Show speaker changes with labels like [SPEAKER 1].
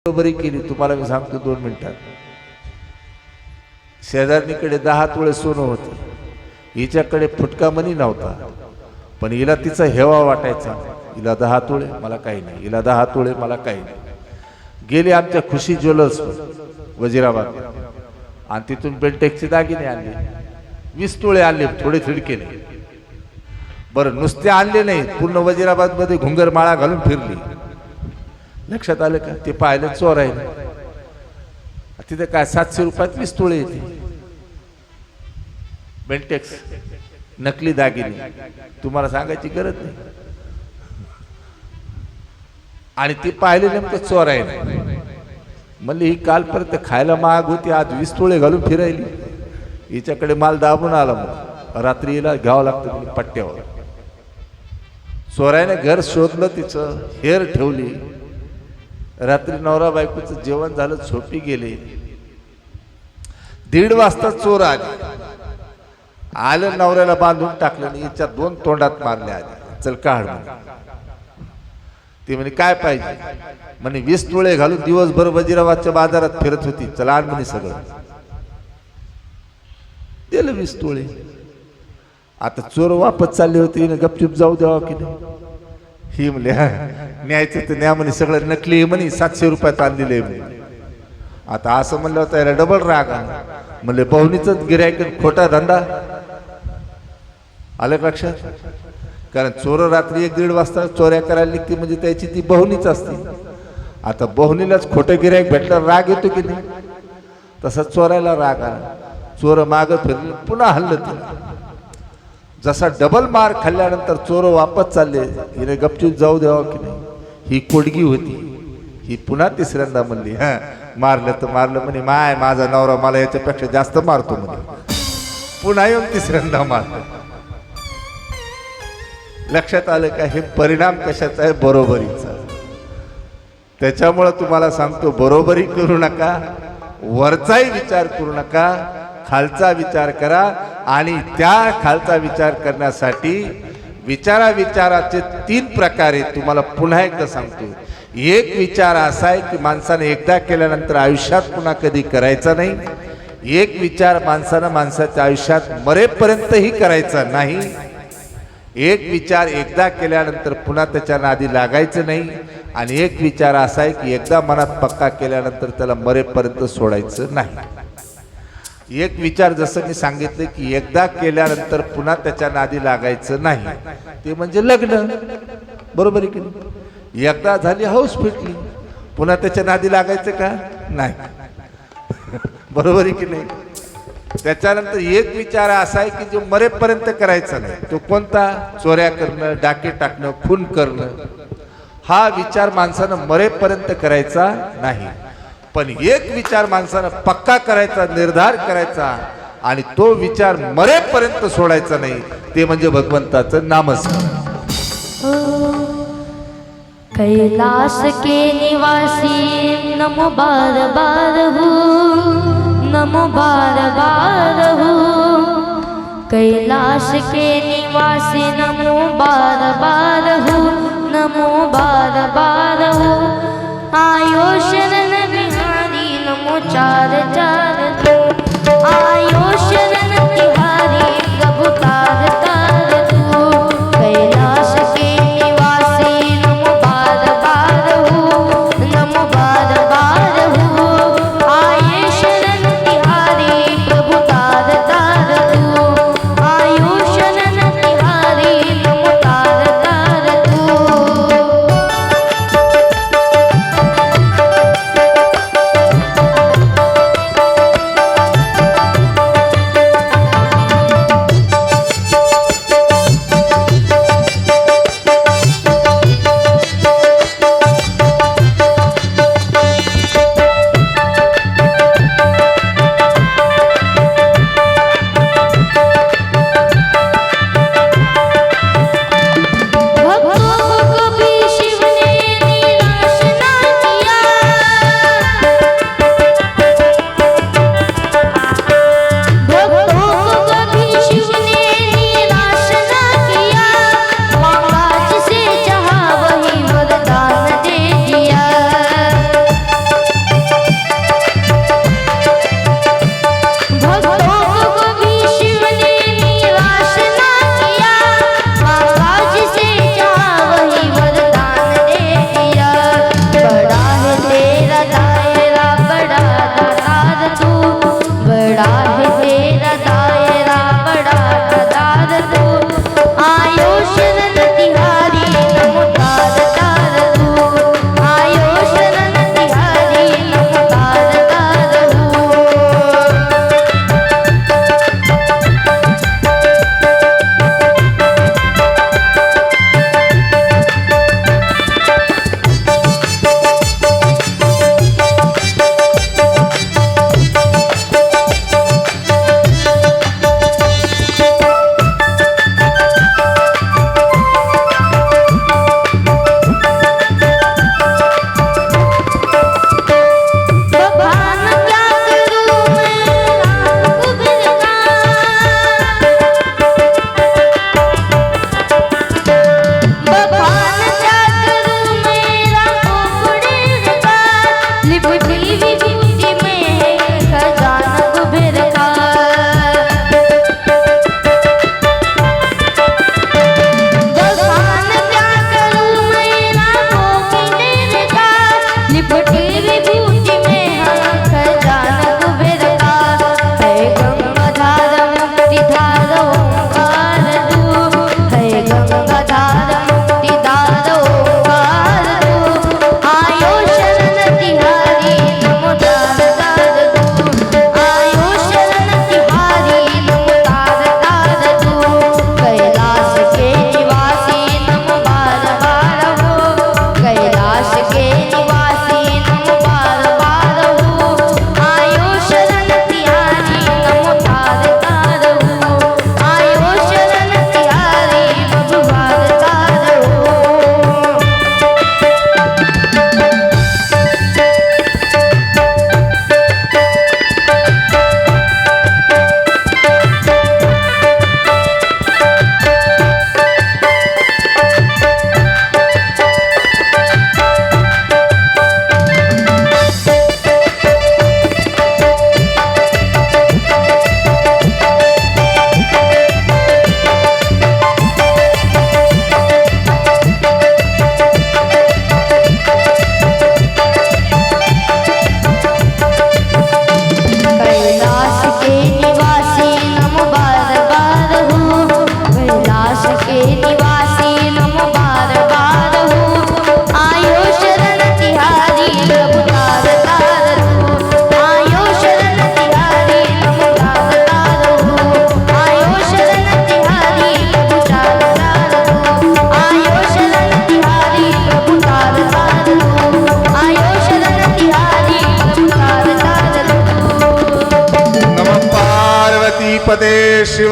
[SPEAKER 1] बरोबरी केली तुम्हाला मी सांगतो 2 मिनिटात। शेजारणीकडे 10 तोळे सोनं होतं, हिच्याकडे फुटका मनी नव्हता, पण हिला तिचा हेवा वाटायचा, हिला 10 तोळे मला काही नाही, हिला 10 तोळे मला काही नाही। गेले आमच्या खुशी ज्वेलर्स वजीराबाद आणि तिथून बेल्टेक्सचे दागिने आणले, 20 तोळे आणले, थोडे थिडकेले। बरं नुसते आणले नाही, पूर्ण वजीराबाद मध्ये घुंगरमाळा घालून फिरली। लक्षात आलं का? ते पाहिलं चोर आहे, तिथे काय 700 रुपयात 20 तोळे येते बेल्टेक्स नकली दागिने, तुम्हाला सांगायची गरज नाही। आणि ते पाहिले नेमकं चोर आहे, म्हणले ही कालपर्यंत खायला महाग होती, आज 20 तोळे घालून फिरायली, हिच्याकडे माल दाबून आला, मग रात्री हिला घ्यावं लागतं पट्ट्यावर। चोराने घर शोधलं, तिचं हेर ठेवली, रात्री नवरा बायकोचं जेवण झालं, झोपी गेले। 1:30 वाजता चोर आलं, नवऱ्याला बांधून टाकलं आणि हिच्या 2 तोंडात मारले आले, चल काढ। ती म्हणे काय पाहिजे? म्हणे 20 तोळे घालून दिवसभर वजीराबादच्या बाजारात फिरत होती, चला आण म्हणे सगळं। दिलं 20 तोळे। आता चोर वापस चालले होते, गपचूप जाऊ द्यावा की नाही? ही म्हणले न्यायचं तर न्या म्हणे, सगळं नकली म्हणे, 700 रुपयात आणलेले म्हणे। आता असं म्हणलं होतं, याला डबल राग आला, म्हणले बहुनीचंच गिऱ्हाईक, खोटा धंदा। आलं लक्षात? कारण चोर रात्री 1-1:30 वाजता चोऱ्या करायला निघते, म्हणजे त्याची ती बहुनीच असते। आता बहुनीलाच खोटं गिऱ्हाईक भेटलं, राग येतो की नाही? तसा चोरायला राग आला, चोर मागं फिरले, पुन्हा हल्लं तिला। जसा डबल मार खाल्ल्यानंतर चोर वापस चालले, हिने गपचूप जाऊ द्यावं की नाही? ही कोडगी होती, ही पुन्हा तिसऱ्यांदा म्हणली मारलं तर मारलं म्हणे, माय माझा नवरा मला याच्यापेक्षा जास्त मारतो म्हणे, पुन्हा येऊन तिसऱ्यांदा मारलं। लक्षात आलं का? हे परिणाम कशाचा आहे? बरोबरीचा। त्याच्यामुळे तुम्हाला सांगतो, बरोबरी करू नका, वरचाही विचार करू नका, खालचा विचार करा। आणि त्या खालचा विचार करण्यासाठी विचाराचे 3 प्रकार आहेत, तुम्हाला पुन्हा एकदा सांगतो। एक विचार असा आहे की माणसाने एकदा केल्यानंतर आयुष्यात पुन्हा कधी करायचा नाही। एक विचार माणसाच्या आयुष्यात मरेपर्यंतही करायचा नाही। एक विचार एकदा केल्यानंतर पुन्हा त्याच्या नादी लागायचं नाही। आणि एक विचार असा आहे की एकदा मनात पक्का केल्यानंतर त्याला मरेपर्यंत सोडायचं नाही। एक विचार जसं मी सांगितलं की एकदा केल्यानंतर पुन्हा त्याच्या नादी लागायचं नाही, ते म्हणजे लग्न। बरोबर आहे की नाही? एकदा झाली हौस फिटली, पुन्हा त्याच्या नादी लागायचं का? नाही। बरोबर आहे की नाही? त्याच्यानंतर एक विचार असा आहे की जो मरेपर्यंत करायचा नाही, तो कोणता? चोऱ्या करणं, डाके टाकणं, खून करणं। हा विचार माणसानं मरेपर्यंत करायचा नाही। पण एक विचार माणसानं पक्का करायचा, निर्धार करायचा, आणि तो विचार मरेपर्यंत सोडायचा नाही, ते म्हणजे भगवंताचं नामस्मरण।
[SPEAKER 2] कैलाश के निवासी नमो बार बार हो, नमो बार बार हो। कैलाश के निवासी नमो बार बार हो, नमो बार बार हो। आयो शरण बिहारी नमो 4 दो, आयो शरण तिहारी प्रभु तार तार दो। कैलाश के निवासी नमो बार बार हो, नमो बार बार हो। आये शरण तिहारी प्रभु तार तार दो, आयो शरण तिहारी नमो तार तार दो।
[SPEAKER 1] गणपते शिव